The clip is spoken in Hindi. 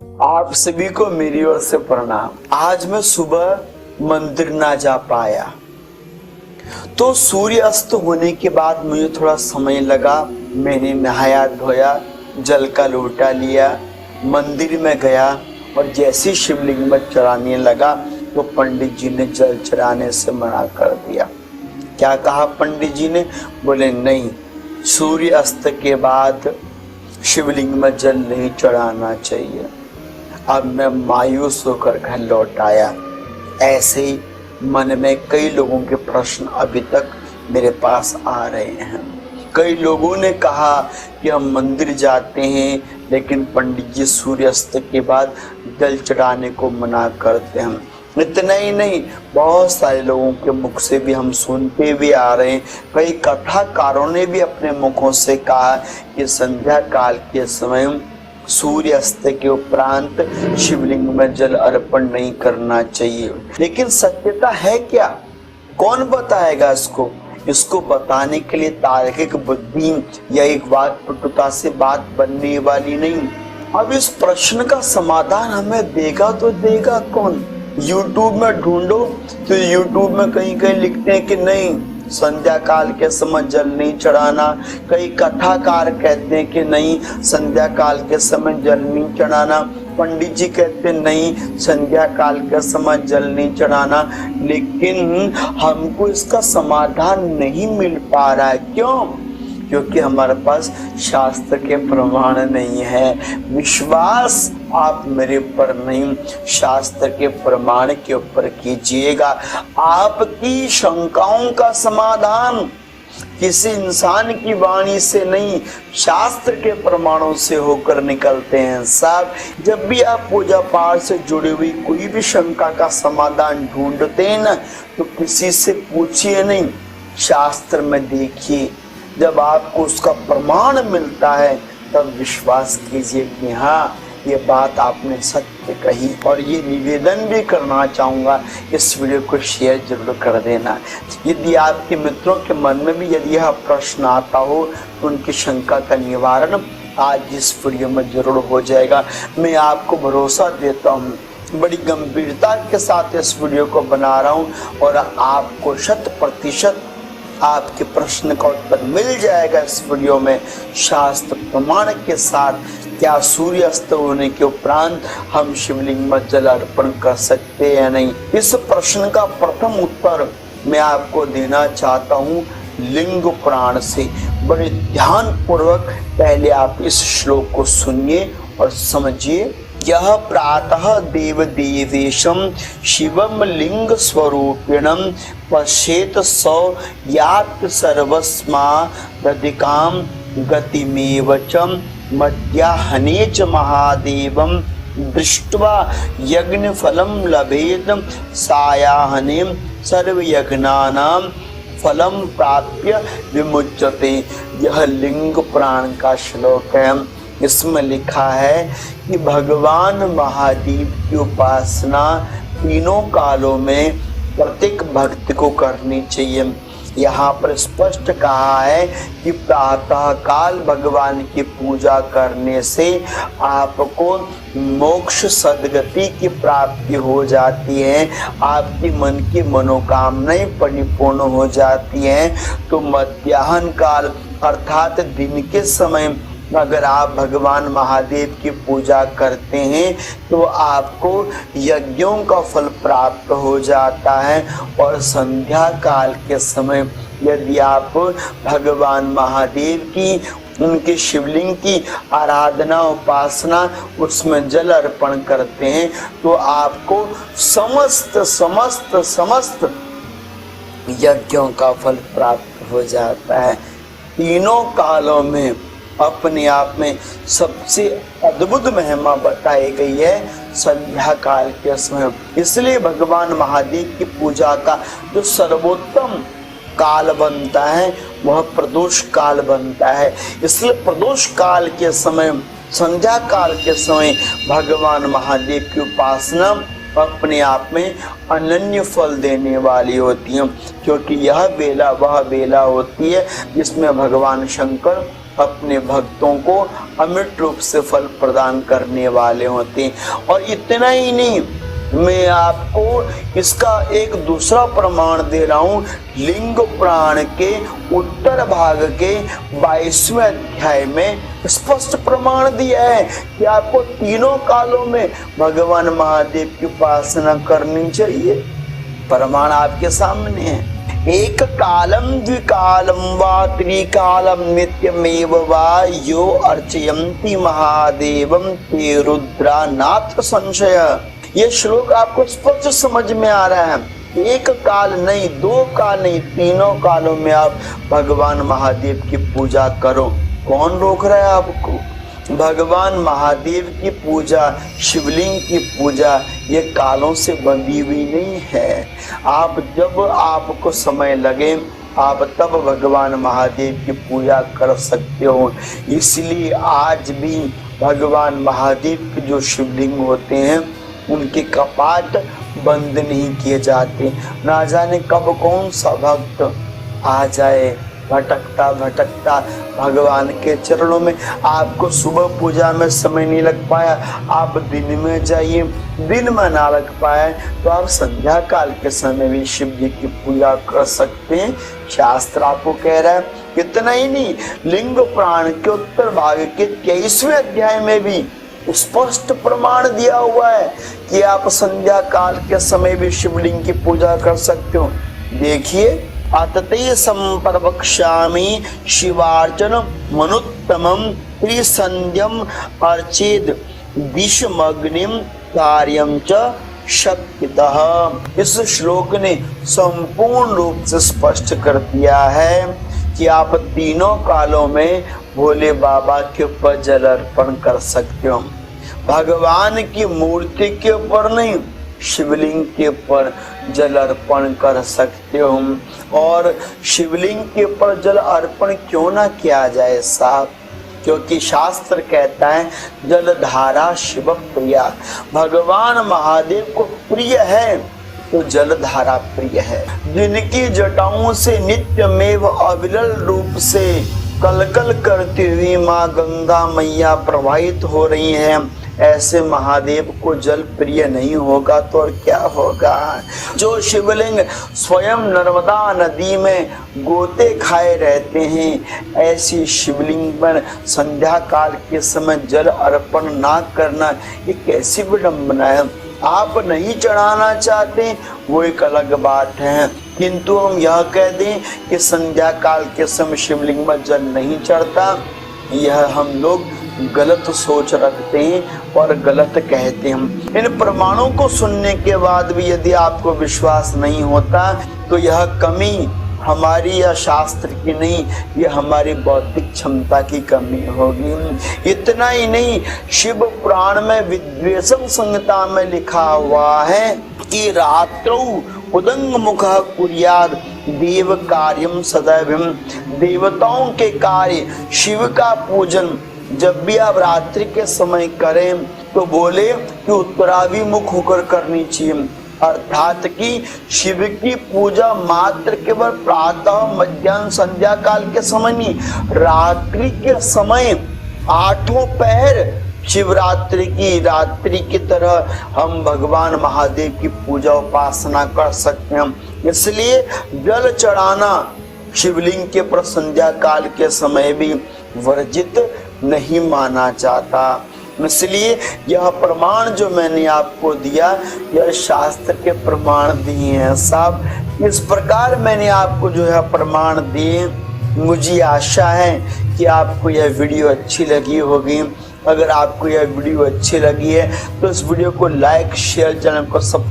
आप सभी को मेरी ओर से प्रणाम। आज मैं सुबह मंदिर ना जा पाया तो सूर्य अस्त होने के बाद मुझे थोड़ा समय लगा। मैंने नहाया धोया, जल का लोटा लिया, मंदिर में गया और जैसे शिवलिंग में चढ़ाने लगा तो पंडित जी ने जल चढ़ाने से मना कर दिया। क्या कहा पंडित जी ने? बोले नहीं, सूर्य अस्त के बाद शिवलिंग में जल नहीं चढ़ाना चाहिए। अब मैं मायूस होकर घर लौट आया। ऐसे ही मन में कई लोगों के प्रश्न अभी तक मेरे पास आ रहे हैं। कई लोगों ने कहा कि हम मंदिर जाते हैं लेकिन पंडित जी सूर्यास्त के बाद जल चढ़ाने को मना करते हैं। इतना ही नहीं, बहुत सारे लोगों के मुख से भी हम सुनते भी आ रहे हैं। कई कथाकारों ने भी अपने मुखों से कहा कि संध्या काल के समय सूर्यास्त के उपरांत शिवलिंग में जल अर्पण नहीं करना चाहिए। लेकिन सत्यता है क्या? कौन बताएगा इसको? इसको बताने के लिए तार्किक बुद्धि या एक वाक्पटुता से बात बनने वाली नहीं। अब इस प्रश्न का समाधान हमें देगा तो देगा कौन? यूट्यूब में ढूंढो तो यूट्यूब में कहीं कहीं लिखते हैं कि नहीं, संध्या काल के समय जल नहीं चढ़ाना। कई कथाकार कहते हैं कि नहीं, संध्या काल के समय जल नहीं चढ़ाना। पंडित जी कहते हैं नहीं, संध्या काल के समय जल नहीं चढ़ाना। लेकिन हमको इसका समाधान नहीं मिल पा रहा है। क्यों? क्योंकि हमारे पास शास्त्र के प्रमाण नहीं है। विश्वास आप मेरे पर नहीं, शास्त्र के प्रमाण के ऊपर कीजिएगा। आपकी शंकाओं का समाधान किसी इंसान की वाणी से नहीं, शास्त्र के प्रमाणों से होकर निकलते हैं। साहब, जब भी आप पूजा पाठ से जुड़ी हुई कोई भी शंका का समाधान ढूंढते हैं ना, तो किसी से पूछिए नहीं, शास्त्र में देखिए। जब आपको उसका प्रमाण मिलता है तब विश्वास कीजिए कि हाँ, ये बात आपने सत्य कही। और ये निवेदन भी करना चाहूँगा, इस वीडियो को शेयर जरूर कर देना। यदि आपके मित्रों के मन में भी यदि यह प्रश्न आता हो तो उनकी शंका का निवारण आज इस वीडियो में जरूर हो जाएगा। मैं आपको भरोसा देता हूँ, बड़ी गंभीरता के साथ इस वीडियो को बना रहा हूँ और आपको 100% आपके प्रश्न का उत्तर मिल जाएगा इस वीडियो में, शास्त्र प्रमाण के साथ। क्या सूर्यास्त होने के उपरांत हम शिवलिंग में जल अर्पण कर सकते हैं या नहीं? इस प्रश्न का प्रथम उत्तर मैं आपको देना चाहता हूँ लिंग पुराण से। बड़े ध्यान पूर्वक पहले आप इस श्लोक को सुनिए और समझिए। यह प्रातः देव देवेशम शिवम लिंग स्वरूपिणम पश्येत सौ यात सर्वस्मा दधिकाम गतिमेवचम मध्याह्ने च महादेवम दृष्ट्वा यज्ञ फलम लभेत सायाह्ने सर्वयज्ञानां फलम प्राप्य विमुच्यते। यह लिंग पुराण का श्लोक है। इसमें लिखा है कि भगवान महादेव की उपासना तीनों कालों में प्रत्येक भक्त को करनी चाहिए। यहाँ पर स्पष्ट कहा है कि प्रातः काल भगवान की पूजा करने से आपको मोक्ष सद्गति की प्राप्ति हो जाती है, आपकी मन की मनोकामनाएं परिपूर्ण हो जाती हैं। तो मध्याह्न काल अर्थात दिन के समय अगर आप भगवान महादेव की पूजा करते हैं तो आपको यज्ञों का फल प्राप्त हो जाता है। और संध्या काल के समय यदि आप भगवान महादेव की, उनके शिवलिंग की आराधना उपासना, उसमें जल अर्पण करते हैं तो आपको समस्त समस्त समस्त यज्ञों का फल प्राप्त हो जाता है। तीनों कालों में अपने आप में सबसे अद्भुत महिमा बताई गई है संध्या काल के समय। इसलिए भगवान महादेव की पूजा का जो सर्वोत्तम काल बनता है वह प्रदोष काल बनता है। इसलिए प्रदोष काल के समय, संध्या काल के समय भगवान महादेव की उपासना अपने आप में अनन्य फल देने वाली होती है, क्योंकि यह बेला वह बेला होती है जिसमें भगवान शंकर अपने भक्तों को अमिट रूप से फल प्रदान करने वाले होते हैं। और इतना ही नहीं, मैं आपको इसका एक दूसरा प्रमाण दे रहा हूँ। लिंग पुराण के उत्तर भाग के 22वें अध्याय में स्पष्ट प्रमाण दिया है कि आपको तीनों कालों में भगवान महादेव की उपासना करनी चाहिए। प्रमाण आपके सामने है। एक कालम द्विकालम वा त्रिकालम नित्यमेव वा यो अर्चयन्ति महादेवम ते रुद्रा नाथ संशय। ये श्लोक आपको स्पष्ट समझ में आ रहा है। एक काल नहीं, दो काल नहीं, तीनों कालों में आप भगवान महादेव की पूजा करो। कौन रोक रहा है आपको? भगवान महादेव की पूजा, शिवलिंग की पूजा ये कालों से बंधी हुई नहीं है। आप जब आपको समय लगे आप तब भगवान महादेव की पूजा कर सकते हो। इसलिए आज भी भगवान महादेव के जो शिवलिंग होते हैं उनके कपाट बंद नहीं किए जाते। ना जाने कब कौन सा भक्त आ जाए भटकता भटकता भगवान के चरणों में। आपको सुबह पूजा में समय नहीं लग पाया, आप दिन में जाइए, दिन में ना लग पाए तो आप संध्या काल के समय भी शिव जी की पूजा कर सकते हैं। शास्त्र आपको कह रहा है। इतना ही नहीं, लिंग पुराण के उत्तर भाग के 23वें अध्याय में भी स्पष्ट प्रमाण दिया हुआ है कि आप संध्या काल के समय भी शिवलिंग की पूजा कर सकते हो। देखिए, अतते संप्रवक्ष्यामि शिवार्चन मनुत्तमं त्रिसंध्यम अर्चेद विषमग्निम कार्यम च शक्तितः। इस श्लोक ने संपूर्ण रूप से स्पष्ट कर दिया है कि आप तीनों कालों में भोले बाबा के ऊपर जल अर्पण कर सकते हो। भगवान की मूर्ति के ऊपर नहीं, शिवलिंग के ऊपर जल अर्पण कर सकते हो। और शिवलिंग के ऊपर जल अर्पण क्यों ना किया जाए साहब? क्योंकि शास्त्र कहता है जलधारा शिव प्रिया। भगवान महादेव को प्रिय है तो जलधारा प्रिय है। जिनकी जटाओं से नित्यमेव अविरल रूप से कलकल करती हुई माँ गंगा मैया प्रवाहित हो रही हैं, ऐसे महादेव को जल प्रिय नहीं होगा तो और क्या होगा? जो शिवलिंग स्वयं नर्मदा नदी में गोते खाए रहते हैं, ऐसी शिवलिंग पर संध्या काल के समय जल अर्पण ना करना ये कैसी विडंबना है? आप नहीं चढ़ाना चाहते वो एक अलग बात है, किंतु हम यह कह दें कि संध्या काल के समय शिवलिंग में जल नहीं चढ़ता, यह हम लोग गलत सोच रखते हैं और गलत कहते हैं। इन प्रमाणों को सुनने के बाद भी यदि आपको विश्वास नहीं होता तो यह कमी हमारी या शास्त्र की नहीं, ये हमारी बौद्धिक क्षमता की कमी होगी। इतना ही नहीं, शिव पुराण में विद्वेषम संहिता में लिखा हुआ है कि रात्रौ उदंग मुख कुर्याद देव कार्यम सदैव। देवताओं के कार्य, शिव का पूजन जब भी आप रात्रि के समय करें तो बोले कि उत्तराभिमुख होकर करनी चाहिए। अर्थात कि शिव की पूजा मात्र केवल प्रातः मध्याह्न संध्या काल के समय नहीं, रात्रि के समय आठों पहर शिवरात्रि की रात्रि की तरह हम भगवान महादेव की पूजा उपासना कर सकते हैं। इसलिए जल चढ़ाना शिवलिंग के पर संध्या काल के समय भी वर्जित नहीं माना जाता। इसलिए यह प्रमाण जो मैंने आपको दिया यह शास्त्र के प्रमाण दिए हैं साहब। इस प्रकार मैंने आपको जो है प्रमाण दिए। मुझे आशा है कि आपको यह वीडियो अच्छी लगी होगी। अगर आपको यह वीडियो अच्छी लगी है तो इस वीडियो को लाइक शेयर, चैनल को सब्सक्राइब